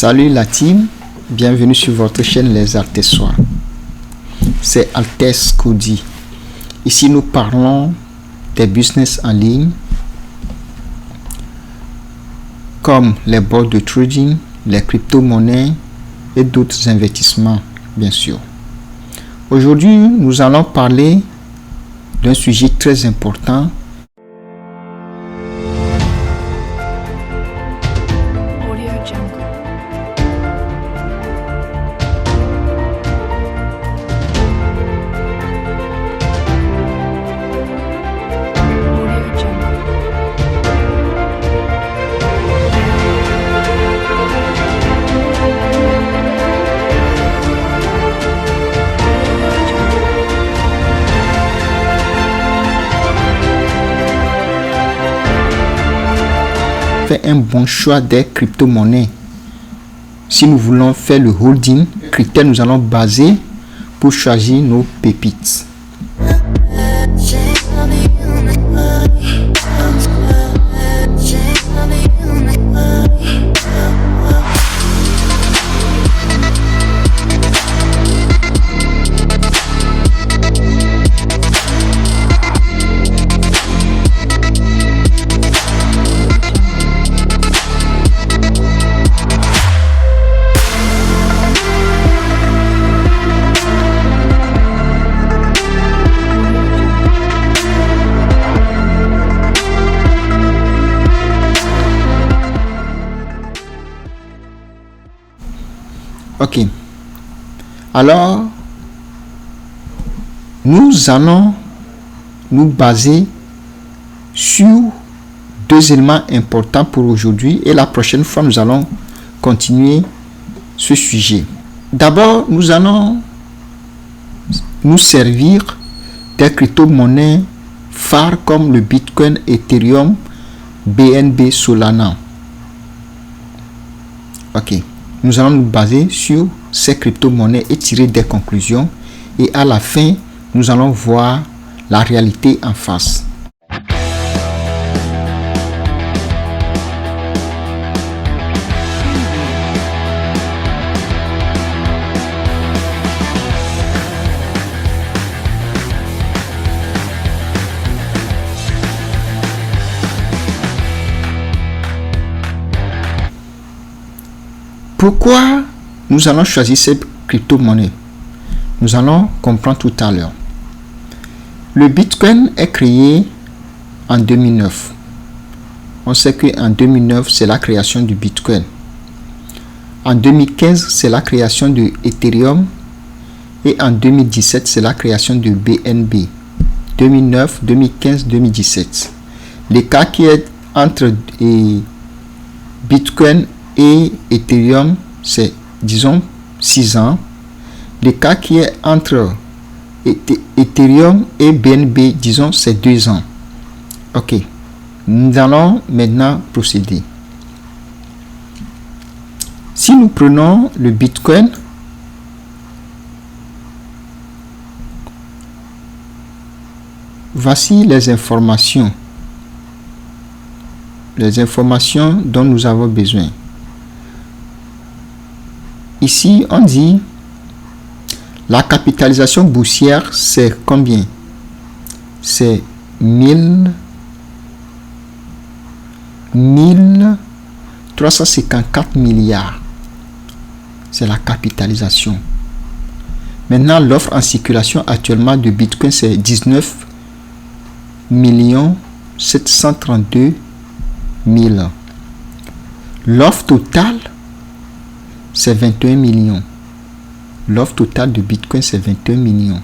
Salut la team, bienvenue sur votre chaîne Les Altessois. C'est Altesse Cody. Ici nous parlons des business en ligne comme les bots de trading, les crypto-monnaies et d'autres investissements bien sûr. Aujourd'hui nous allons parler d'un sujet très important. Fait un bon choix des crypto-monnaies. Si nous voulons faire le holding, critères nous allons baser pour choisir nos pépites. Ok, alors nous allons nous baser sur deux éléments importants pour aujourd'hui et la prochaine fois nous allons continuer ce sujet. D'abord, nous allons nous servir des crypto-monnaies phares comme le Bitcoin, Ethereum, BNB, Solana. Ok. Nous allons nous baser sur ces crypto-monnaies et tirer des conclusions. Et à la fin, nous allons voir la réalité en face. Pourquoi nous allons choisir ces crypto-monnaies? Nous allons comprendre tout à l'heure. Le Bitcoin est créé en 2009. On sait qu'en 2009, c'est la création du Bitcoin. En 2015, c'est la création de Ethereum. Et en 2017, c'est la création de BNB. 2009, 2015, 2017. L'écart qui est entre Bitcoin et Ethereum, c'est disons 6 ans. L'écart qui est entre Ethereum et BNB, disons, c'est 2 ans. Ok, nous allons maintenant procéder. Si nous prenons le Bitcoin, voici les informations dont nous avons besoin. Ici, on dit la capitalisation boursière, c'est combien? C'est 1354 milliards. C'est la capitalisation. Maintenant, l'offre en circulation actuellement de Bitcoin, c'est 19 732 000. L'offre totale, c'est 21 millions. L'offre totale de Bitcoin, c'est 21 millions.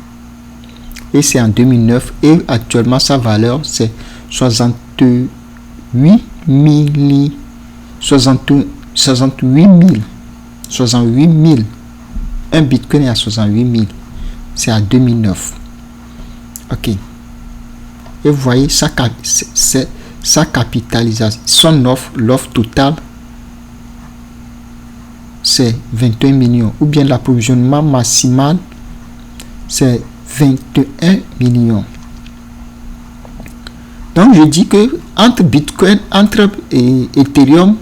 Et c'est en 2009. Et actuellement, sa valeur, c'est 68 000. Un Bitcoin est à 68 000. C'est à 2009. Ok. Et vous voyez, sa capitalisation, son offre, l'offre totale, c'est 21 millions. Ou bien l'approvisionnement maximal, c'est 21 millions. Donc je dis que entre Bitcoin, entre Ethereum,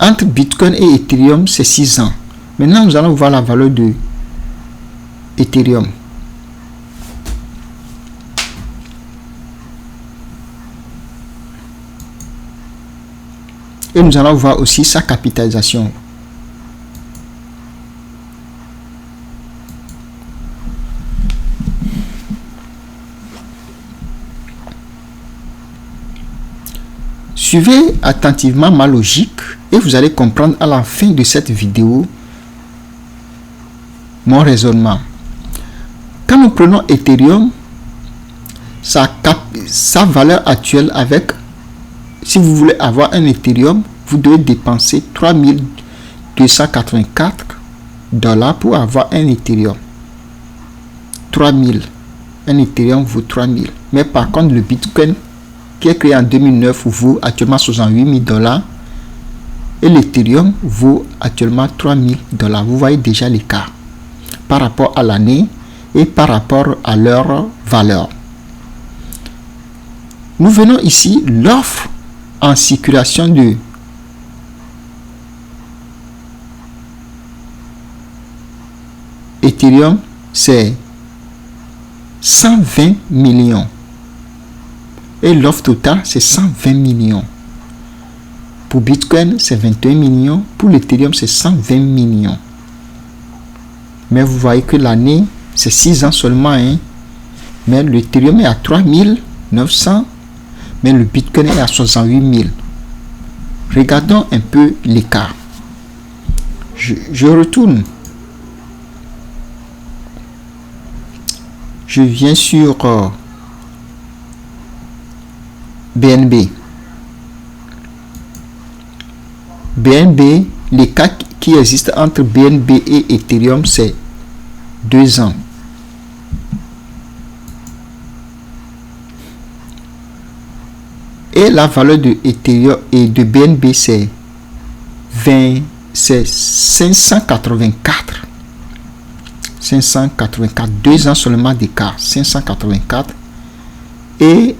Entre Bitcoin et Ethereum, c'est 6 ans. Maintenant, nous allons voir la valeur de Ethereum. Et nous allons voir aussi sa capitalisation. Suivez attentivement ma logique et vous allez comprendre à la fin de cette vidéo mon raisonnement. Quand nous prenons Ethereum, sa valeur actuelle avec, si vous voulez avoir un Ethereum, vous devez dépenser 3284 $ pour avoir un Ethereum. 3000. Un Ethereum vaut 3000. Mais par contre, le Bitcoin qui est créé en 2009 vaut actuellement 68 000 $ et l'Ethereum vaut actuellement 3000 $. Vous voyez déjà l'écart par rapport à l'année et par rapport à leur valeur. Nous venons ici, l'offre en circulation de Ethereum, c'est 120 millions. Et l'offre totale, c'est 120 millions. Pour Bitcoin, c'est 21 millions. Pour l'Ethereum, c'est 120 millions. Mais vous voyez que l'année, c'est 6 ans seulement. Hein? Mais l'Ethereum est à 3900. Mais le Bitcoin est à 68 000. Regardons un peu l'écart. Je retourne. Je viens sur BNB. BNB, l'écart qui existe entre BNB et Ethereum, c'est 2 ans. Et la valeur de Ethereum et de BNB, c'est 584. 584, 2 ans seulement d'écart, 584. Et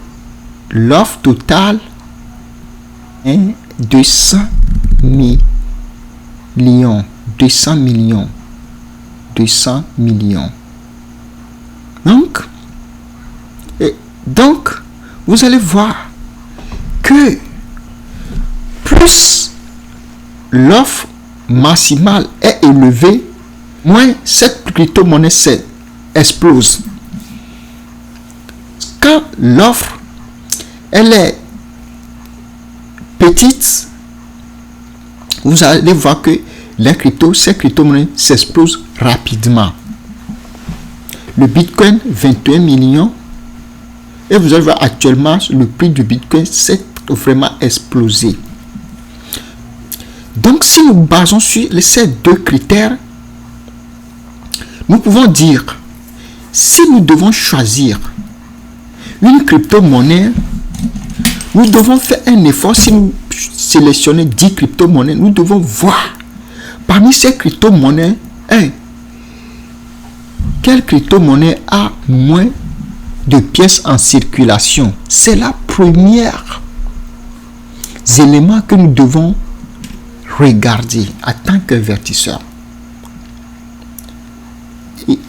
l'offre totale est 200 millions. 200 millions. 200 millions. Donc, vous allez voir que plus l'offre maximale est élevée, moins cette crypto-monnaie explose. Quand l'offre elle est petite, vous allez voir que ces crypto-monnaies s'explosent rapidement. Le Bitcoin, 21 millions. Et vous allez voir actuellement le prix du Bitcoin s'est vraiment explosé. Donc si nous basons sur ces deux critères, nous pouvons dire, si nous devons choisir une crypto-monnaie, nous devons faire un effort. Si nous sélectionnons 10 crypto-monnaies, nous devons voir parmi ces crypto-monnaies, quelle crypto-monnaie a moins de pièces en circulation. C'est la première élément que nous devons regarder en tant qu'investisseur.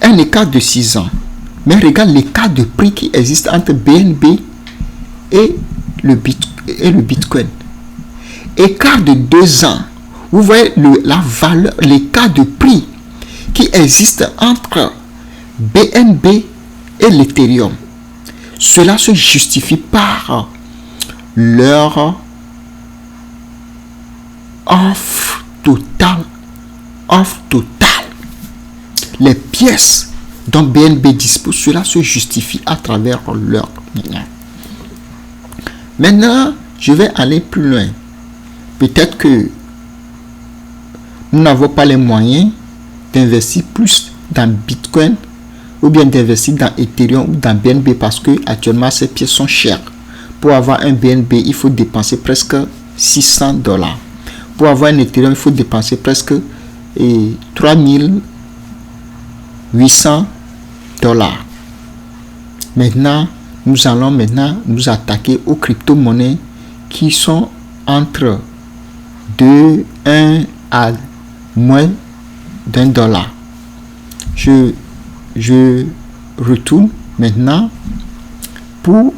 Un écart de 6 ans. Mais regarde l'écart de prix qui existe entre BNB et le Bitcoin. Écart de 2 ans. Vous voyez la valeur, l'écart de prix qui existe entre BNB et l'Ethereum. Cela se justifie par leur offre totale. Les pièces dont BNB dispose, cela se justifie à travers leur. Maintenant, je vais aller plus loin. Peut-être que nous n'avons pas les moyens d'investir plus dans Bitcoin ou bien d'investir dans Ethereum ou dans BNB parce que actuellement ces pièces sont chères. Pour avoir un BNB, il faut dépenser presque 600 $. Pour avoir un Ethereum, il faut dépenser presque 3800 $. Maintenant, nous allons nous attaquer aux crypto-monnaies qui sont entre de 1 à moins d'$1. Je retourne maintenant pour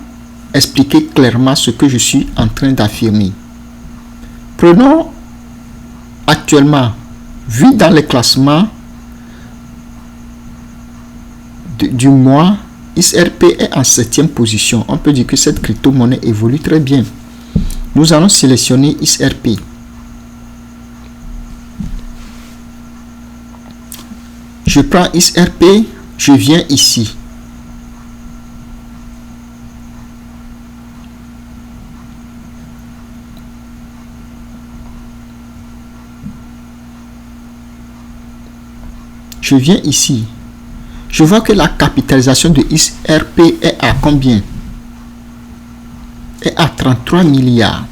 expliquer clairement ce que je suis en train d'affirmer. Prenons actuellement, vu dans les classements du mois, XRP est en 7e position. On peut dire que cette crypto-monnaie évolue très bien. Nous allons sélectionner XRP. Je prends XRP, je viens ici. Je viens ici. Je vois que la capitalisation de XRP est à combien? Est à 33 milliards.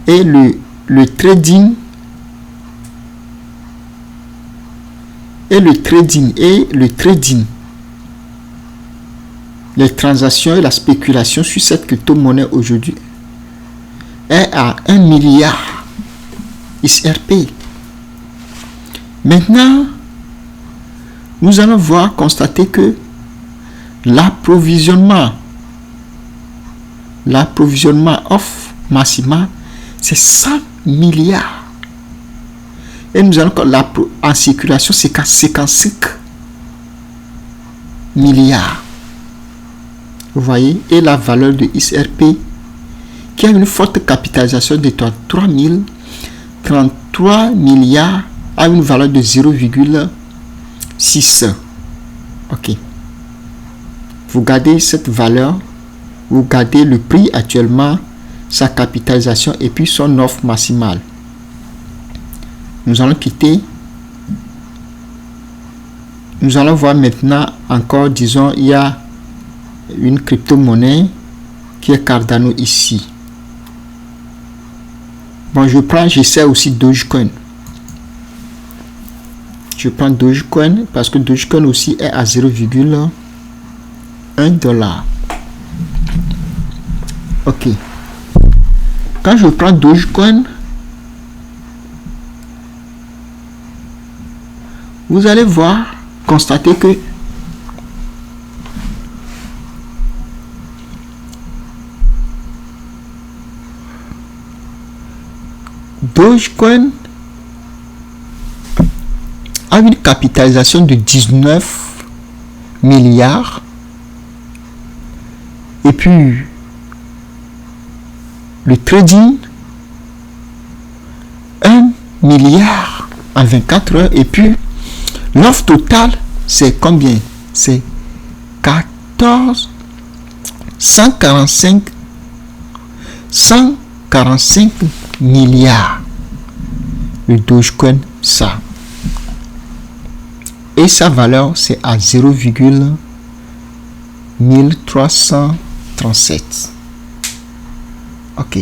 Et le trading les transactions et la spéculation sur cette crypto-monnaie aujourd'hui est à 1 milliard XRP. Maintenant, nous allons constater que l'approvisionnement off maximal, c'est 100 milliards. Et nous allons en circulation, c'est 55 milliards. Vous voyez, et la valeur de XRP qui a une forte capitalisation de 33 milliards a une valeur de 0,6. Ok. Vous gardez cette valeur, vous gardez le prix actuellement, sa capitalisation et puis son offre maximale. Nous allons quitter. Nous allons voir maintenant encore, disons, il y a une crypto-monnaie qui est Cardano ici. Bon, j'essaie aussi Dogecoin. Je prends Dogecoin parce que Dogecoin aussi est à 0,1 $. Ok. Quand je prends Dogecoin, vous allez constater que Dogecoin a une capitalisation de 19 milliards et puis le trading 1 milliard en 24 heures et puis l'offre totale c'est combien? C'est 145 milliards. Le Dogecoin, ça. Et sa valeur, c'est à 0,1337. Ok.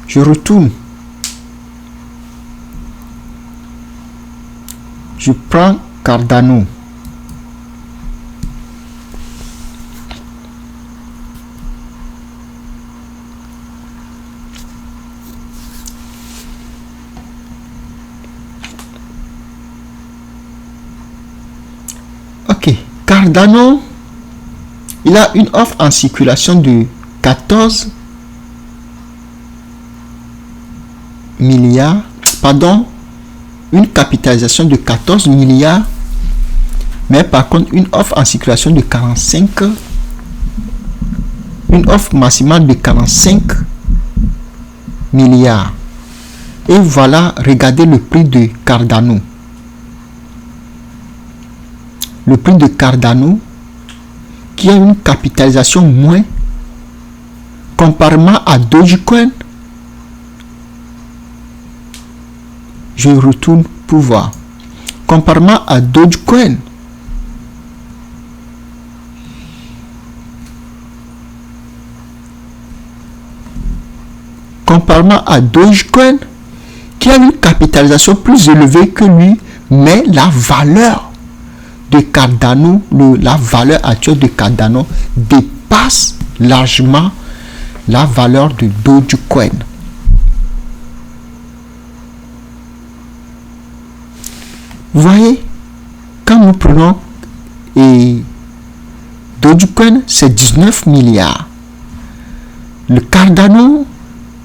Je retourne. Je prends Cardano. Ok. Cardano, il a une offre en circulation de 14 milliards. Pardon. Une capitalisation de 14 milliards, mais par contre une offre en circulation de 45, une offre maximale de 45 milliards. Et voilà, regardez le prix de Cardano. Le prix de Cardano qui a une capitalisation moins comparément à Dogecoin. Je retourne pour voir. Comparément à Dogecoin, qui a une capitalisation plus élevée que lui, mais la valeur de Cardano, la valeur actuelle de Cardano dépasse largement la valeur de Dogecoin. Vous voyez, quand nous prenons et Dogecoin, c'est 19 milliards. Le Cardano,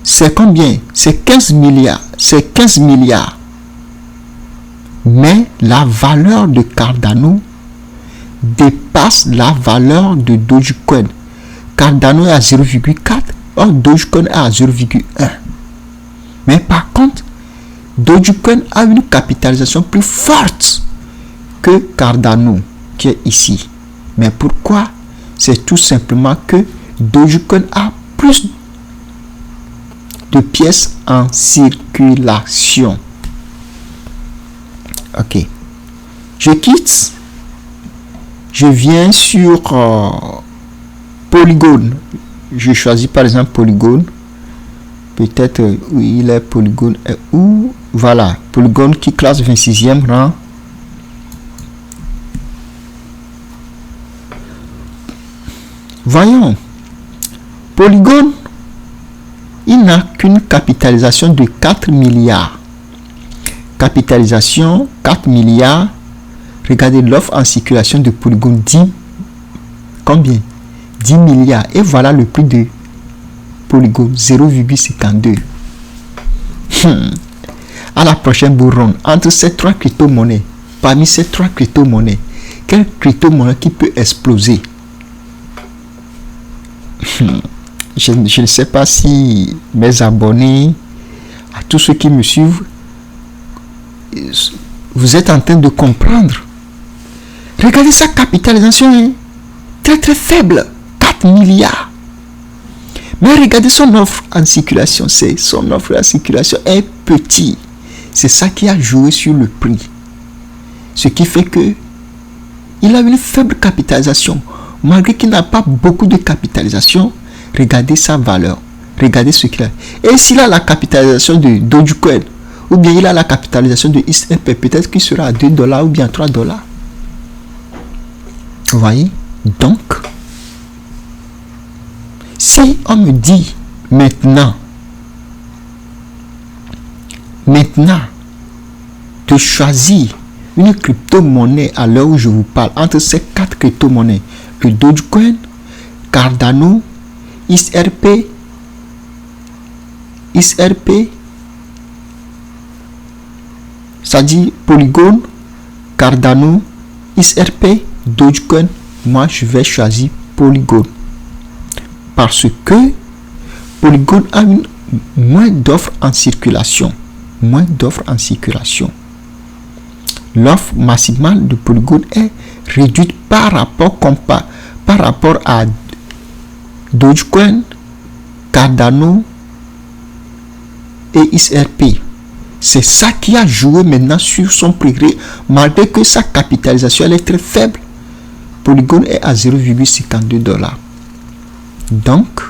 c'est combien? C'est 15 milliards. C'est 15 milliards. Mais la valeur de Cardano dépasse la valeur de Dogecoin. Cardano est à 0,4, or Dogecoin est à 0,1. Mais par contre, Dogecoin a une capitalisation plus forte que Cardano qui est ici. Mais pourquoi? C'est tout simplement que Dogecoin a plus de pièces en circulation. Ok. Je quitte. Je viens sur Polygon. Je choisis par exemple Polygon. Peut-être où il est Polygon. Où voilà. Polygon qui classe 26e rang. Voyons. Polygon, il n'a qu'une capitalisation de 4 milliards. Capitalisation 4 milliards. Regardez l'offre en circulation de Polygon 10. Combien? 10 milliards. Et voilà le prix de Polygon 0,52. À la prochaine bourron, entre ces trois crypto-monnaies, parmi ces trois crypto-monnaies, quelle crypto-monnaie qui peut exploser? Je ne sais pas si mes abonnés, à tous ceux qui me suivent, vous êtes en train de comprendre. Regardez sa capitalisation, hein? Très très faible, 4 milliards. Mais regardez son offre en circulation, son offre en circulation est petit. C'est ça qui a joué sur le prix. Ce qui fait que il a une faible capitalisation. Malgré qu'il n'a pas beaucoup de capitalisation, regardez sa valeur. Regardez ce qu'il a. Et s'il a la capitalisation de Dogecoin, ou bien il a la capitalisation de XRP, peut-être qu'il sera à $2 ou bien $3. Vous voyez? Donc, si on me dit maintenant de choisir une crypto-monnaie à l'heure où je vous parle, entre ces 4 crypto-monnaies, le Dogecoin, Cardano, XRP, c'est-à-dire Polygon, Cardano, XRP, Dogecoin, moi je vais choisir Polygon. Parce que Polygon a moins d'offres en circulation. L'offre maximale de Polygon est réduite par rapport à Dogecoin, Cardano et XRP. C'est ça qui a joué maintenant sur son prix, malgré que sa capitalisation elle est très faible. Polygon est à $0,52. Donc,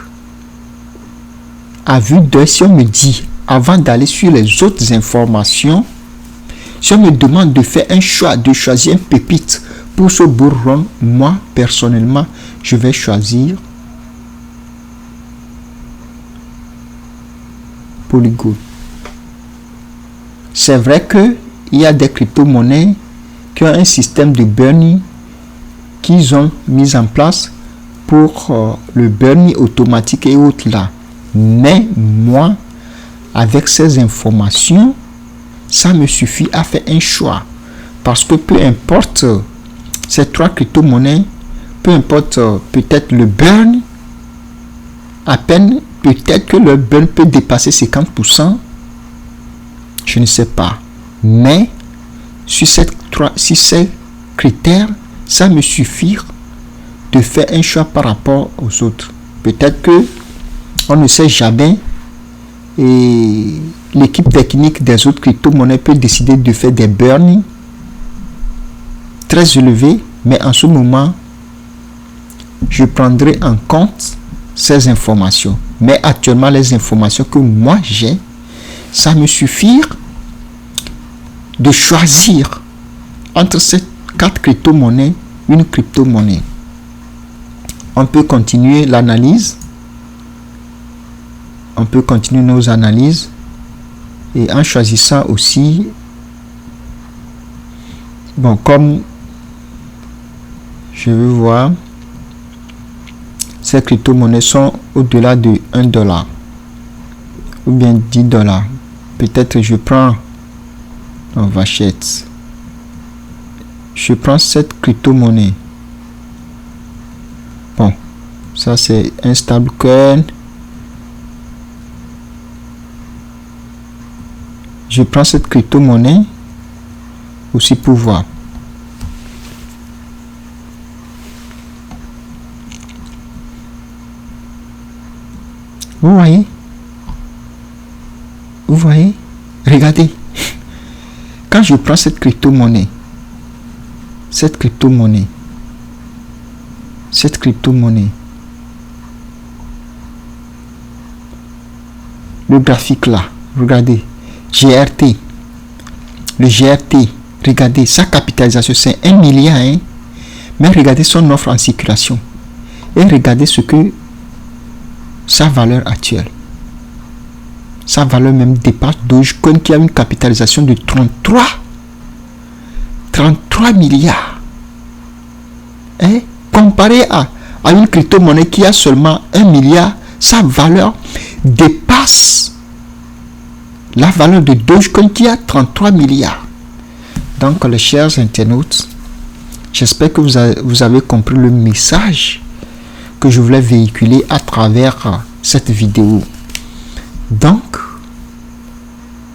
à vue d'œil, si on me dit, avant d'aller sur les autres informations, si on me demande de faire un choix, de choisir une pépite pour ce bull run, moi, personnellement, je vais choisir Polygon. C'est vrai qu'il y a des crypto-monnaies qui ont un système de burning qu'ils ont mis en place pour le burning automatique et autres là. Mais moi, avec ces informations, ça me suffit à faire un choix. Parce que peu importe ces trois crypto-monnaies, peu importe peut-être le burn, à peine peut-être que le burn peut dépasser 50%, je ne sais pas. Mais sur ces critères, ça me suffit de faire un choix par rapport aux autres. Peut-être que on ne sait jamais et l'équipe technique des autres crypto-monnaies peut décider de faire des burns très élevés, mais en ce moment, je prendrai en compte ces informations. Mais actuellement, les informations que moi j'ai, ça me suffit de choisir entre ces 4 crypto-monnaies une crypto-monnaie. On peut continuer l'analyse. On peut continuer nos analyses et en choisissant aussi Bon, comme je veux voir, ces crypto-monnaies sont au-delà de $1 ou bien $10. Peut-être je prends, on va acheter. Je prends cette crypto-monnaie. Bon, ça c'est un stablecoin. Je prends cette crypto-monnaie aussi pour voir. Vous voyez? Vous voyez? Regardez. Quand je prends cette crypto-monnaie, le graphique là, regardez, GRT, le GRT, regardez, sa capitalisation c'est 1 milliard, hein? Mais regardez son offre en circulation et regardez ce que sa valeur actuelle. Sa valeur même dépasse Dogecoin qui a une capitalisation de 33 milliards. Et comparé à une crypto-monnaie qui a seulement 1 milliard, sa valeur dépasse la valeur de Dogecoin qui a 33 milliards. Donc, les chers internautes, j'espère que vous avez compris le message que je voulais véhiculer à travers cette vidéo. Donc,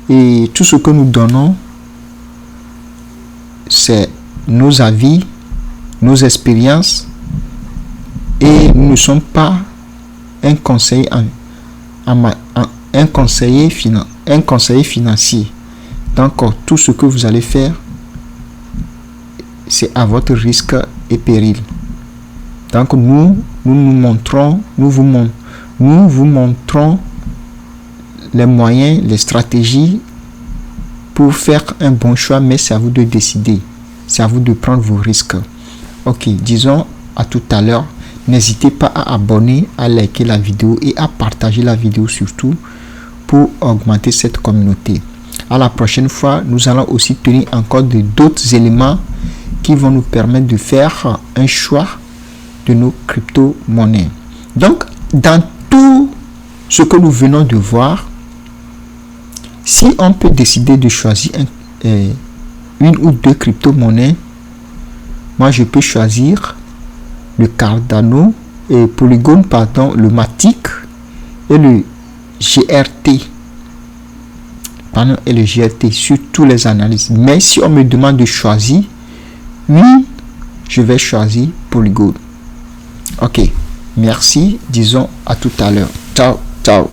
et tout ce que nous donnons, c'est nos avis, nos expériences, et nous ne sommes pas un conseiller financier. Donc, tout ce que vous allez faire, c'est à votre risque et péril. Donc, nous vous montrons les moyens, les stratégies pour faire un bon choix, mais c'est à vous de décider. C'est à vous de prendre vos risques. Ok, disons à tout à l'heure. N'hésitez pas à abonner, à liker la vidéo et à partager la vidéo surtout pour augmenter cette communauté. À la prochaine fois, nous allons aussi tenir encore d'autres éléments qui vont nous permettre de faire un choix de nos crypto-monnaies. Donc, dans tout ce que nous venons de voir, si on peut décider de choisir une ou deux crypto-monnaies, moi je peux choisir le Cardano et Polygon, pardon, le Matic et le GRT. Pardon, et le GRT sur tous les analyses. Mais si on me demande de choisir, oui, je vais choisir Polygon. Ok, merci, disons à tout à l'heure. Ciao, ciao.